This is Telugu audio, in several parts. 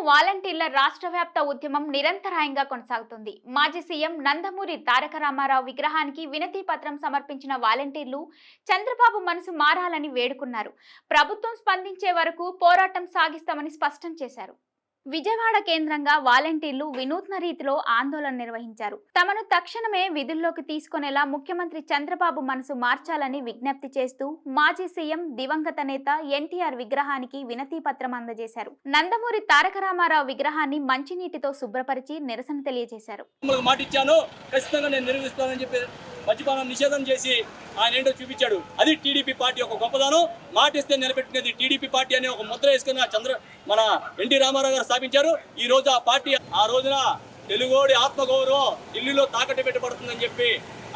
వాలంటీర్ల రాష్ట్ర వ్యాప్త ఉద్యమం నిరంతరాయంగా కొనసాగుతుంది. మాజీ సీఎం నందమూరి తారక రామారావు విగ్రహానికి వినతి పత్రం సమర్పించిన వాలంటీర్లు చంద్రబాబు మనసు మారాలని వేడుకున్నారు. ప్రభుత్వం స్పందించే వరకు పోరాటం సాగిస్తామని స్పష్టం చేశారు. విజయవాడ కేంద్రంగా వాలంటీర్లు వినూత్న రీతిలో ఆందోళన నిర్వహించారు. తమను తక్షణమే విధుల్లోకి తీసుకునేలా ముఖ్యమంత్రి చంద్రబాబు మనసు మార్చాలని విజ్ఞప్తి చేస్తూ మాజీ సీఎం దివంగత నేత ఎన్టీఆర్ విగ్రహానికి వినతి పత్రం అందజేశారు. నందమూరి తారక రామారావు విగ్రహాన్ని మంచినీటితో శుభ్రపరిచి నిరసన తెలియజేశారు. మద్యపానం నిషేధం చేసి ఆయన ఏంటో చూపించాడు. అది టీడీపీ పార్టీ ఒక గొప్పదానం. మాటిస్తే నిలబెట్టినది టీడీపీ పార్టీ అనే ఒక ముద్ర వేసుకున్న మన ఎన్టీ రామారావు గారు స్థాపించారు. ఈ రోజు ఆ పార్టీ ఆ రోజున తెలుగువాడి ఆత్మగౌరవం ఢిల్లీలో తాకట్టు పెట్టబడుతుందని చెప్పి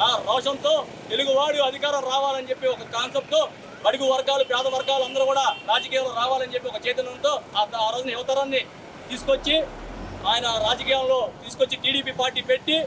ఆ రోషంతో తెలుగువాడు అధికారం రావాలని చెప్పి ఒక కాన్సెప్ట్ తో అడుగు వర్గాలు పేద వర్గాలు అందరూ కూడా రాజకీయాల్లో రావాలని చెప్పి ఒక చైతన్యంతో ఆ రోజున యువతరాన్ని తీసుకొచ్చి ఆయన రాజకీయాల్లో తీసుకొచ్చి టీడీపీ పార్టీ పెట్టి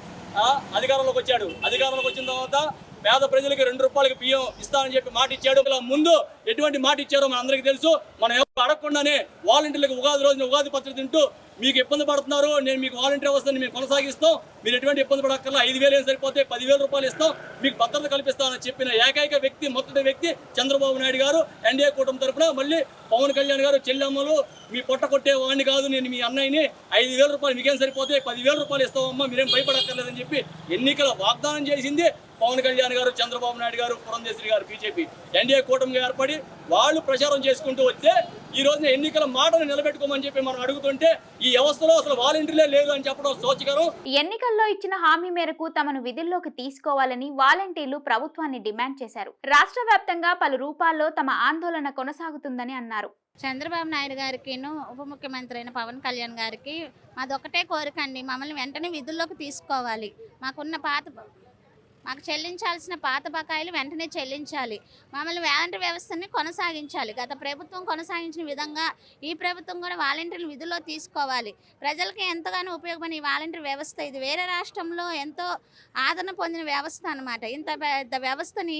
అధికారంలోకి వచ్చాడు. అధికారంలోకి వచ్చిన తర్వాత పేద ప్రజలకి 2 రూపాయలకి బియ్యం ఇస్తానని చెప్పి మాట ఇచ్చాడు. ముందు ఎటువంటి మాట ఇచ్చారో మన అందరికీ తెలుసు. మనం ఎవరు అడగకుండానే వాలంటీర్లకు ఉగాది రోజున ఉగాది పత్రిక తింటూ మీకు ఇబ్బంది పడుతున్నారు, నేను మీకు వాలంటీర్ వ్యవస్థని మేము కొనసాగిస్తాం, మీరు ఎటువంటి ఇబ్బంది పడక్కర్లా, 5,000 ఏం సరిపోతే 10,000 రూపాయలు ఇస్తాం, మీకు భద్రత కల్పిస్తామని చెప్పిన ఏకైక వ్యక్తి మొదటి వ్యక్తి చంద్రబాబు నాయుడు గారు. ఎన్డీఏ కూటమి తరఫున మళ్ళీ పవన్ కళ్యాణ్ గారు చెల్లెమ్మలు మీ పొట్ట కొట్టే వాడిని కాదు, నేను మీ అన్నయ్యని 5,000 రూపాయలు మీకేం సరిపోతే 10,000 రూపాయలు ఇస్తామమ్మా, మీరేం భయపడక్కర్లేదని చెప్పి ఎన్నికల వాగ్దానం చేసింది పవన్ కళ్యాణ్ గారు, చంద్రబాబు నాయుడు గారు, పురంధేశ్వరి గారు, బీజేపీ ఎన్డీఏ కూటమిగా ఏర్పడి వాళ్ళు ప్రచారం చేసుకుంటూ వస్తే ఈ రోజున ఎన్నికల మాటను నిలబెట్టుకోమని చెప్పి మనం అడుగుతుంటే ఈ వ్యవస్థలో అసలు వాలంటీర్లే లేదు అని చెప్పడం సోచకరం. ఎన్నికల్లో ఇచ్చిన హామీ మేరకు తమను విధుల్లోకి తీసుకోవాలని వాలంటీర్లు ప్రభుత్వాన్ని డిమాండ్ చేశారు. రాష్ట్ర వ్యాప్తంగా పలు రూపాల్లో తమ ఆందోళన కొనసాగుతుందని అన్నారు. చంద్రబాబు నాయుడు గారికి ఉప ముఖ్యమంత్రి అయిన పవన్ కళ్యాణ్ గారికి మాదొకటే కోరికండి, మమ్మల్ని వెంటనే విధుల్లోకి తీసుకోవాలి. మాకు చెల్లించాల్సిన పాత బకాయిలు వెంటనే చెల్లించాలి. మమ్మల్ని వాలంటీర్ వ్యవస్థని కొనసాగించాలి. గత ప్రభుత్వం కొనసాగించిన విధంగా ఈ ప్రభుత్వం కూడా వాలంటీర్లు విధుల్లో తీసుకోవాలి. ప్రజలకి ఎంతగానో ఉపయోగపడిన ఈ వాలంటీర్ వ్యవస్థ ఇది వేరే రాష్ట్రంలో ఎంతో ఆదరణ పొందిన వ్యవస్థ అనమాట. ఇంత పెద్ద వ్యవస్థని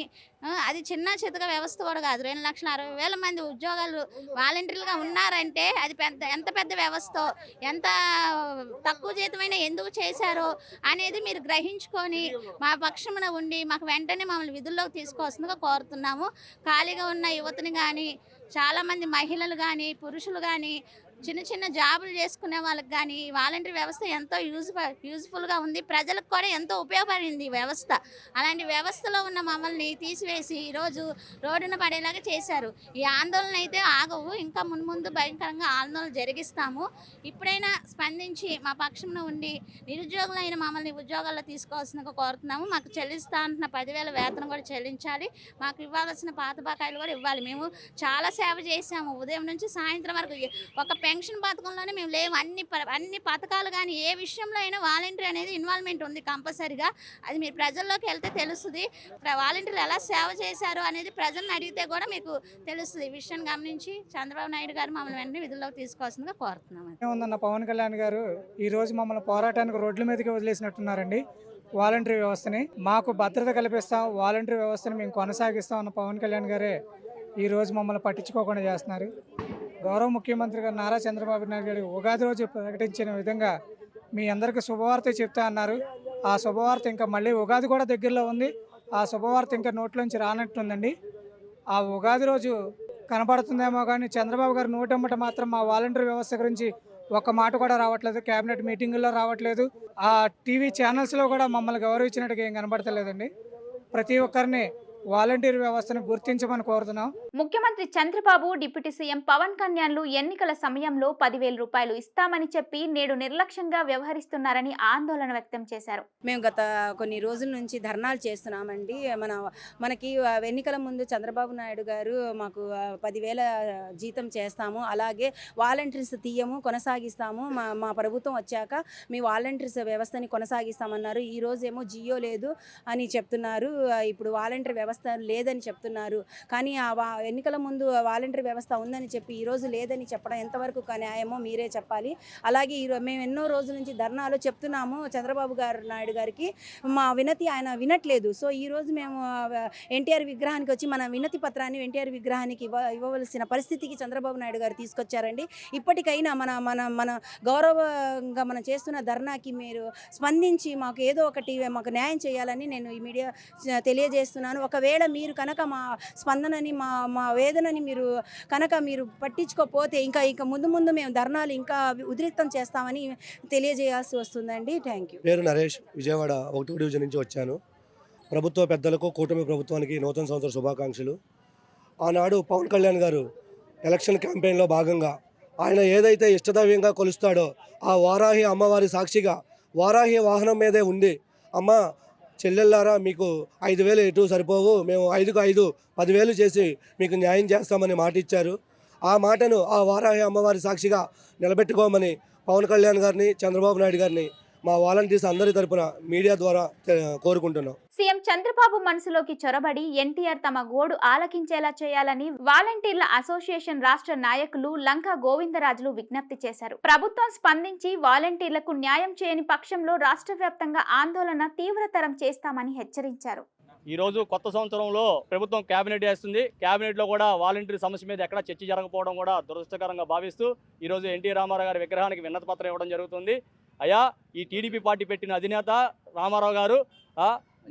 అది చిన్న చితక వ్యవస్థ కూడా కాదు. 2,60,000 మంది ఉద్యోగాలు వాలంటీర్లుగా ఉన్నారంటే అది ఎంత పెద్ద వ్యవస్థ, ఎంత తక్కువ జీతమైన ఎందుకు చేశారో అనేది మీరు గ్రహించుకొని మా పక్షమున ఉండి మాకు వెంటనే మమ్మల్ని విధుల్లోకి తీసుకోవాల్సిందిగా కోరుతున్నాము. ఖాళీగా ఉన్న యువతని కానీ, చాలామంది మహిళలు కానీ, పురుషులు కానీ, చిన్న చిన్న జాబులు చేసుకునే వాళ్ళకి కానీ వాలంటీర్ వ్యవస్థ ఎంతో యూజ్ఫుల్గా ఉంది. ప్రజలకు కూడా ఎంతో ఉపయోగపడింది ఈ వ్యవస్థ. అలాంటి వ్యవస్థలో ఉన్న మమ్మల్ని తీసివేసి ఈరోజు రోడ్డున పడేలాగా చేశారు. ఈ ఆందోళన అయితే ఆగవు, ఇంకా మున్ముందు భయంకరంగా ఆందోళన జరిగిస్తాము. ఇప్పుడైనా స్పందించి మా పక్షంలో ఉండి నిరుద్యోగులైన మమ్మల్ని ఉద్యోగాల్లో తీసుకోవాల్సిందిగా కోరుతున్నాము. మాకు చెల్లిస్తా అంటున్న 10,000 వేతనం కూడా చెల్లించాలి. మాకు ఇవ్వాల్సిన పాత బకాయిలు కూడా ఇవ్వాలి. మేము చాలా సేవ చేసాము. ఉదయం నుంచి సాయంత్రం వరకు ఒక పెన్షన్ పథకంలోనే మేము లేవు. అన్ని పథకాలు కానీ ఏ విషయంలో అయినా వాలంటీర్ అనేది ఇన్వాల్వ్మెంట్ ఉంది కంపల్సరీగా. అది మీరు ప్రజల్లోకి వెళ్తే తెలుస్తుంది. వాలంటీర్లు ఎలా సేవ చేశారు అనేది ప్రజలను అడిగితే కూడా మీకు తెలుస్తుంది. ఈ విషయాన్ని గమనించి చంద్రబాబు నాయుడు గారు మమ్మల్ని వెంటనే విధుల్లోకి తీసుకోవాల్సిందిగా కోరుతున్నాం. ఏముందన్న పవన్ కళ్యాణ్ గారు ఈ రోజు మమ్మల్ని పోరాటానికి రోడ్ల మీదకి వదిలేసినట్టున్నారండి. వాలంటీర్ వ్యవస్థని మాకు భద్రత కల్పిస్తాం, వాలంటీర్ వ్యవస్థని మేము కొనసాగిస్తాం అన్న పవన్ కళ్యాణ్ గారే ఈ రోజు మమ్మల్ని పట్టించుకోకుండా చేస్తున్నారు. గౌరవ ముఖ్యమంత్రి గారు నారా చంద్రబాబు నాయుడు గారు ఉగాది రోజు ప్రకటించిన విధంగా మీ అందరికీ శుభవార్త చెప్తా అన్నారు. ఆ శుభవార్త ఇంకా మళ్ళీ ఉగాది కూడా దగ్గరలో ఉంది. ఆ శుభవార్త ఇంకా నోట్లోంచి రానట్టుందండి. ఆ ఉగాది రోజు కనపడుతుందేమో కానీ చంద్రబాబు గారు నోటమ్మట మాత్రం మా వాలంటీర్ వ్యవస్థ గురించి ఒక్క మాట కూడా రావట్లేదు. కేబినెట్ మీటింగుల్లో రావట్లేదు. ఆ టీవీ ఛానల్స్లో కూడా మమ్మల్ని గౌరవించినట్టుగా ఏం కనబడతలేదండి. ప్రతి ఒక్కరిని వాలంటీర్ వ్యవస్థను గుర్తించమని కోరుతున్నాం. ముఖ్యమంత్రి చంద్రబాబు డిప్యూటీ సీఎం పవన్ కళ్యాణ్లు ఎన్నికల సమయంలో 10,000 రూపాయలు ఇస్తామని చెప్పి నేడు నిర్లక్ష్యంగా వ్యవహరిస్తున్నారని ఆందోళన వ్యక్తం చేశారు. మేము గత కొన్ని రోజుల నుంచి ధర్నాలు చేస్తున్నామండి. మనకి ఎన్నికల ముందు చంద్రబాబు నాయుడు గారు మాకు 10,000 జీతం చేస్తాము, అలాగే వాలంటీర్స్ తీయము కొనసాగిస్తాము, మా ప్రభుత్వం వచ్చాక మీ వాలంటీర్స్ వ్యవస్థని కొనసాగిస్తామన్నారు. ఈ రోజేమో జియో లేదు అని చెప్తున్నారు. ఇప్పుడు వాలంటీర్ వ్యవస్థ లేదని చెప్తున్నారు. కానీ ఎన్నికల ముందు వాలంటరీ వ్యవస్థ ఉందని చెప్పి ఈరోజు లేదని చెప్పడం ఎంతవరకు న్యాయమో మీరే చెప్పాలి. అలాగే మేము ఎన్నో రోజుల నుంచి ధర్నాలు చెప్తున్నాము చంద్రబాబు నాయుడు గారికి, మా వినతి ఆయన వినట్లేదు. సో ఈరోజు మేము ఎన్టీఆర్ విగ్రహానికి వచ్చి మన వినతి పత్రాన్ని ఎన్టీఆర్ విగ్రహానికి ఇవ్వవలసిన పరిస్థితికి చంద్రబాబు నాయుడు గారు తీసుకొచ్చారండి. ఇప్పటికైనా మన గౌరవంగా మనం చేస్తున్న ధర్నాకి మీరు స్పందించి మాకు ఏదో ఒకటి మాకు న్యాయం చేయాలని నేను ఈ మీడియా తెలియజేస్తున్నాను. ఒకవేళ మీరు కనుక మా స్పందనని మా వేదనని మీరు కనుక మీరు పట్టించుకోకపోతే ఇంకా ముందు మేము ధర్నాలు ఇంకా ఉధృతం చేస్తామని తెలియజేయాల్సి వస్తుందండి. Thank you. పేరు నరేష్, విజయవాడ 1వ డివిజన్ నుంచి వచ్చాను. ప్రభుత్వ పెద్దలకు, కూటమి ప్రభుత్వానికి నూతన సంవత్సర శుభాకాంక్షలు. ఆనాడు పవన్ కళ్యాణ్ గారు ఎలక్షన్ క్యాంపెయిన్లో భాగంగా ఆయన ఏదైతే ఇష్టదైవ్యంగా కొలుస్తాడో ఆ వారాహి అమ్మవారి సాక్షిగా వారాహి వాహనం మీదే ఉండి, అమ్మ చెల్లెళ్ళారా మీకు 5,000 ఎటు సరిపోవు, మేము 5కు 5 10,000 చేసి మీకు న్యాయం చేస్తామని మాట ఇచ్చారు. ఆ మాటను ఆ వారాహి అమ్మవారి సాక్షిగా నిలబెట్టుకోమని పవన్ కళ్యాణ్ గారిని, చంద్రబాబు నాయుడు గారిని మా వాలంటీర్స్ అందరి తరపున మీడియా ద్వారా కోరుకుంటున్నాం. సీఎం చంద్రబాబు మనసులోకి చొరబడి ఎన్టీఆర్ తమ గోడు ఆలకించేలా చేయాలని వాలంటీర్ల అసోసియేషన్ రాష్ట్ర నాయకులు లంకా గోవిందరాజులు విజ్ఞప్తి చేశారు. ప్రభుత్వం స్పందించి వాలంటీర్లకు న్యాయం చేయని పక్షంలో రాష్ట్ర వ్యాప్తంగా ఆందోళన తీవ్రతరం చేస్తామని హెచ్చరించారు. ఈ రోజు కొత్త సంవత్సరంలో ప్రభుత్వం కేబినెట్ వేస్తుంది. కేబినెట్లో కూడా వాలంటీర్ సమస్య మీద ఎక్కడ చర్చ జరగకపోవడం కూడా దురదృష్టకరంగా భావిస్తూ ఈరోజు ఎన్టీ రామారావు గారి విగ్రహానికి విన్నతి పత్రం ఇవ్వడం జరుగుతుంది. అయ్యా, ఈ టీడీపీ పార్టీ పెట్టిన అధినేత రామారావు గారు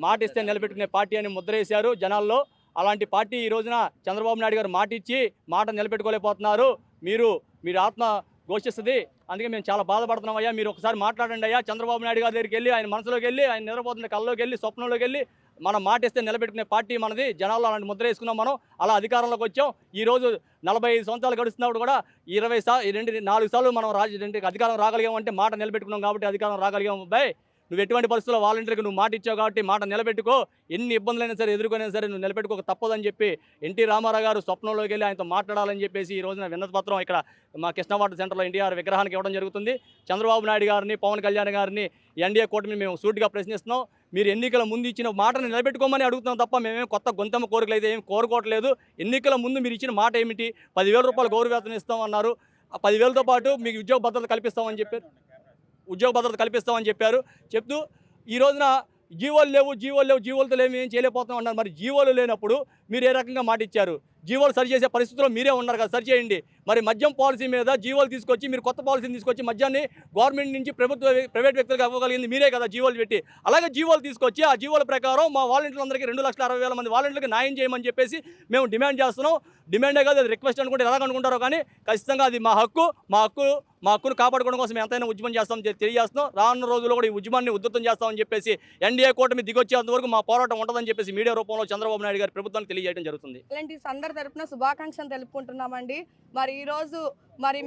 మాట ఇస్తే నిలబెట్టుకునే పార్టీ అని ముద్ర వేశారు జనాల్లో. అలాంటి పార్టీ ఈ రోజున చంద్రబాబు నాయుడు గారు మాట ఇచ్చి మాట నిలబెట్టుకోలేకపోతున్నారు. మీరు ఆత్మ ఘోషిస్తుంది. అందుకే మేము చాలా బాధపడుతున్నాం. అయ్యా, మీరు ఒకసారి మాట్లాడండి అయ్యా. చంద్రబాబు నాయుడు గారి దగ్గరికి వెళ్ళి, ఆయన మనసులోకి వెళ్ళి, ఆయన నిద్రపోతున్న కళ్ళలోకి వెళ్ళి, స్వప్నంలోకి వెళ్ళి మనం మాట ఇస్తే నిలబెట్టుకునే పార్టీ మనది. జనాల్లో అలాంటి ముద్ర వేసుకున్నాం మనం. అలా అధికారంలోకి వచ్చాం. ఈరోజు 45 సంవత్సరాలు గడుస్తున్నప్పుడు కూడా 4 సార్లు మనం అధికారం రాగలిగామంటే మాట నిలబెట్టుకున్నాం కాబట్టి అధికారం రాగలిగాం. బాయ్, నువ్వు ఎటువంటి పరిస్థితుల్లో వాలంటీర్కి నువ్వు మాట ఇచ్చావు కాబట్టి మాట నిలబెట్టుకో. ఎన్ని ఇబ్బందులైనా సరే ఎదుర్కొనైనా సరే నువ్వు నిలబెట్టుకోక తప్పదని చెప్పి ఎన్టీ రామారావు గారు స్వప్నంలోకి వెళ్ళి ఆయనతో మాట్లాడాలని చెప్పేసి ఈ రోజున విన్నతి పత్రం ఇక్కడ మా కృష్ణవాడ సెంటర్లో ఎన్టీఆర్ విగ్రహానికి ఇవ్వడం జరుగుతుంది. చంద్రబాబు నాయుడు గారిని, పవన్ కళ్యాణ్ గారిని, ఎన్డీఏ కూటమిని మేము సూటిగా ప్రశ్నిస్తున్నాం. మీరు ఎన్నికల ముందు ఇచ్చిన మాటను నిలబెట్టుకోమని అడుగుతున్నాం తప్ప మేమేం కొత్త గొంతమ్మ కోరికలు అయితే ఏం కోరుకోవట్లేదు. ఎన్నికల ముందు మీరు ఇచ్చిన మాట ఏమిటి? 10,000 రూపాయలు గౌరవేతనం ఇస్తామన్నారు. ఆ 10,000తో పాటు మీకు ఉద్యోగ భద్రత కల్పిస్తామని చెప్పారు. చెప్తూ ఈ రోజున జీవోలు లేవు, జీవోలతో లేవు, ఏం చేయలేకపోతున్నాం అన్నారు. మరి జీవోలు లేనప్పుడు మీరు ఏ రకంగా మాట ఇచ్చారు? జీవోలు సరి చేసే పరిస్థితిలో మీరే ఉన్నారు కదా, సరి చేయండి. మరి మద్యం పాలసీ మీద జీవోలు తీసుకొచ్చి మీరు కొత్త పాలసీని తీసుకొచ్చి మద్యాన్ని గవర్నమెంట్ నుంచి ప్రైవేట్ వ్యక్తులకు ఇవ్వగలిగింది మీరే కదా జీవోలు పెట్టి. అలాగే జీవోలు తీసుకొచ్చి ఆ జీవోల ప్రకారం మా వాలంటీర్లందరికీ 2,60,000 మంది వాలంటీర్లకు న్యాయం చేయమని చెప్పేసి మేము డిమాండ్ చేస్తున్నాం. డిమాండే కాదు, అది రిక్వెస్ట్ అనుకుంటే ఎలాగనుకుంటారో కానీ ఖచ్చితంగా అది మా హక్కును కాపాడుకోవడం కోసం ఎంతైనా ఉద్యమం చేస్తామని తెలియజేస్తున్నాం. రానున్న రోజుల్లో కూడా ఈ ఉద్యమాన్ని ఉధృతం చేస్తామని చెప్పేసి ఎన్డీఏ కూటమి దిగొచ్చేంత వరకు మా పోరాటం ఉంటుందని చెప్పేసి మీడియా రూపంలో చంద్రబాబు నాయుడు గారి ప్రభుత్వానికి తెలియజేయడం జరుగుతుంది. అందరి తరపున శుభాకాంక్షలు తెలుపుకుంటున్నామండి. మరి ఈరోజు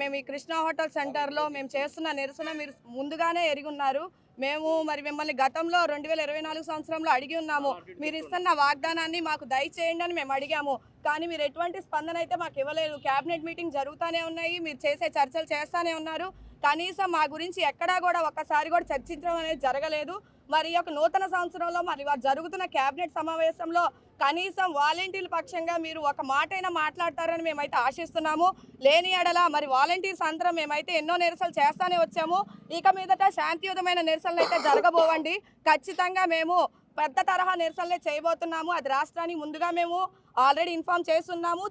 మేము ఈ కృష్ణ హోటల్ సెంటర్లో మేము చేస్తున్న నిరసన మీరు ముందుగానే ఎరిగున్నారు. మేము మిమ్మల్ని గతంలో 2024 సంవత్సరంలో అడిగి ఉన్నాము. మీరు ఇస్తున్న వాగ్దానాన్ని మాకు దయచేయండి అని మేము అడిగాము. కానీ మీరు ఎటువంటి స్పందన అయితే మాకు ఇవ్వలేదు. క్యాబినెట్ మీటింగ్ జరుగుతూనే ఉన్నాయి, మీరు చేసే చర్చలు చేస్తూనే ఉన్నారు. కనీసం మా గురించి ఎక్కడా కూడా ఒక్కసారి కూడా చర్చించడం అనేది జరగలేదు. మరి ఈ యొక్క నూతన సంవత్సరంలో జరుగుతున్న క్యాబినెట్ సమావేశంలో కనీసం వాలంటీర్ల పక్షంగా మీరు ఒక మాటైనా మాట్లాడతారని మేమైతే ఆశిస్తున్నాము. లేని ఎడల మరి వాలంటీర్స్ అందరం మేమైతే ఎన్నో నిరసనలు చేస్తానే వచ్చాము. ఇక మీదట శాంతియుతమైన నిరసనలు అయితే జరగబోవండి. ఖచ్చితంగా మేము పెద్ద తరహా నిరసనలే చేయబోతున్నాము. అది రాష్ట్రానికి ముందుగా మేము ఆల్రెడీ ఇన్ఫార్మ్ చేస్తున్నాము,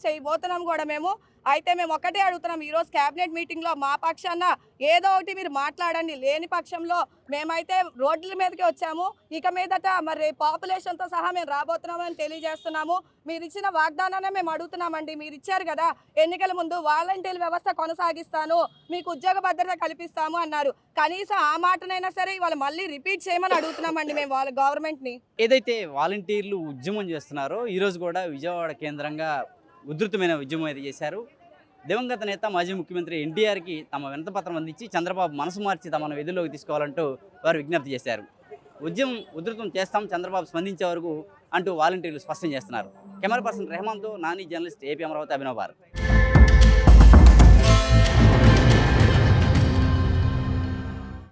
చేయబోతున్నాము కూడా మేము. అయితే మేము ఒక్కటే అడుగుతున్నాం, ఈరోజు క్యాబినెట్ మీటింగ్లో మా పక్షాన ఏదో ఒకటి మీరు మాట్లాడండి. లేని పక్షంలో మేమైతే రోడ్ల మీదకి వచ్చాము. ఇక మీదట మరి పాపులేషన్తో సహా మేము రాబోతున్నామని తెలియజేస్తున్నాము. మీరు ఇచ్చిన వాగ్దానాన్ని మేము అడుగుతున్నామండి. మీరు ఇచ్చారు కదా ఎన్నికల ముందు వాలంటీర్ వ్యవస్థ కొనసాగిస్తాను, మీకు ఉద్యోగ భద్రత కల్పిస్తాము అన్నారు. కనీసం ఆ మాటనైనా సరే ఇవాళ మళ్ళీ రిపీట్ చేయమని అడుగుతున్నామండి మేము వాళ్ళ గవర్నమెంట్ని. ఏదైతే వాలంటీర్లు ఉద్యమం చేస్తున్నారో ఈరోజు కూడా విజయవాడ కేంద్రంగా ఉధృతమైన ఉద్యమం అయితే చేశారు. దివంగత నేత మాజీ ముఖ్యమంత్రి ఎన్టీఆర్కి తమ వినతిపత్రం అందించి చంద్రబాబు మనసు మార్చి తమను విధుల్లోకి తీసుకోవాలంటూ వారు విజ్ఞప్తి చేశారు. ఉద్యమం ఉధృతం చేస్తాం, చంద్రబాబు స్పందించే వరకు అంటూ వాలంటీర్లు స్పష్టం చేస్తున్నారు. కెమెరా పర్సన్ రెహమాన్తో నాని, జర్నలిస్ట్ ఏపీ అమరావతి, అభినవ్ భారత్.